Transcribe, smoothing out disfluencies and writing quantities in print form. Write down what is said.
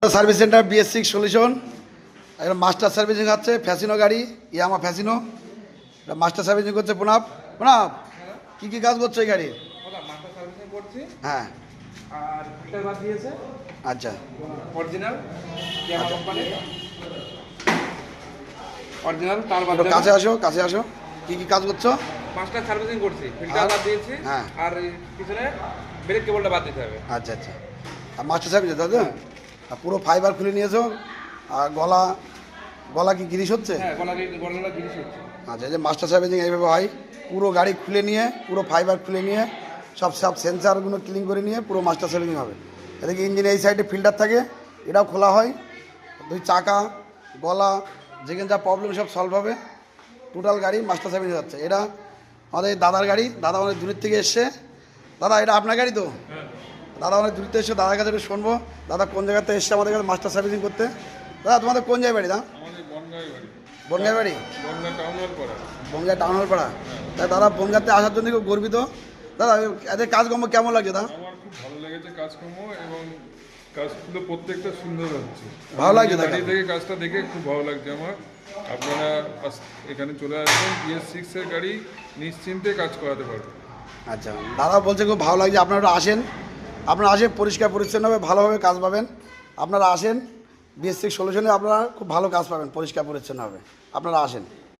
Service centre BS6 solution. একটা master servicing হচ্ছে Fascino গাড়ি, ইয়ামা ফ্যাসিনো। এটা মাস্টার সার্ভিসিং করছে প্রণাব। প্রণাব, কী কী কাজ করছে এই গাড়ি? মাস্টার সার্ভিসিং করছি হ্যাঁ, আর ফিল্টার বাদ দিয়েছে আচ্ছা অরিজিনাল ইয়ামা কোম্পানি, অরিজিনাল তার বাদ একটু কাছে আসো, কাছে আসো। কী কী কাজ করছো? মাস্টার সার্ভিসিং করছি, ফিল্টার বাদ দিয়েছি হ্যাঁ। আর পিছনে ব্রেক কেবলটা বাদ দিতে হবে। আচ্ছা আচ্ছা, আর মাস্টার সার্ভিস তাই তো? আর পুরো ফাইবার খুলে নিয়েছো, আর গলা গলা কি গিরিশ হচ্ছে? হ্যাঁ, গলা জিনিস হচ্ছে। আচ্ছা, এই যে মাস্টার সার্ভিসিং এইভাবে হয়, পুরো গাড়ি খুলে নিয়ে, পুরো ফাইবার খুলে নিয়ে, সব সেন্সারগুলো ক্লিন করে নিয়ে পুরো মাস্টার সার্ভিসিং হবে। এদিকে ইঞ্জিনে এই সাইডে ফিল্টার থাকে, এটাও খোলা হয়। দুই চাকা, গলা, যেখানে যা প্রবলেম সব সলভ হবে। টোটাল গাড়ি মাস্টার সার্ভিসিং যাচ্ছে। এটা আমাদের দাদার গাড়ি, দাদা অনেক দূরের থেকে এসছে। দাদা, এটা আপনার গাড়ি তো? দাদা অনেক দূর থেকে এসছে, দাদার কাছে একটু শুনবো দাদা কোন জায়গাতে এসছে আমাদের কাছে মাস্টার সার্ভিসিং করতে। দাদা, তোমাদের কোন জায়গায় বাড়ি? দাদা, বনগাঁয় বাড়ি, বনগাঁ টাউন হল পাড়া। তাই দাদা বনগাঁতে আসার জন্য খুব গর্বিত। দাদা, এদের কাজকর্ম কেমন লাগছে? দাদা, আমার খুব ভালো লেগেছে কাজকর্ম, এবং কাজগুলো প্রত্যেকটা সুন্দর হচ্ছে। ভালো লাগছে দেখা? দাঁড়িয়ে থেকে কাজটা দেখে খুব ভালো লাগছে আমার। আপনারা এখানে চলে আসবেন, BS6 এর গাড়ি নিশ্চিন্তে কাজ করাতে পারবেন। আচ্ছা, দাদা বলছে খুব ভালো লাগছে। আপনারা আসেন, আপনারা আসেন, পরিষ্কার পরিচ্ছন্নভাবে ভালোভাবে কাজ পাবেন। আপনারা আসেন BS6 সলিউশনে, আপনারা খুব ভালো কাজ পাবেন পরিষ্কার পরিচ্ছন্নভাবে। আপনারা আসেন।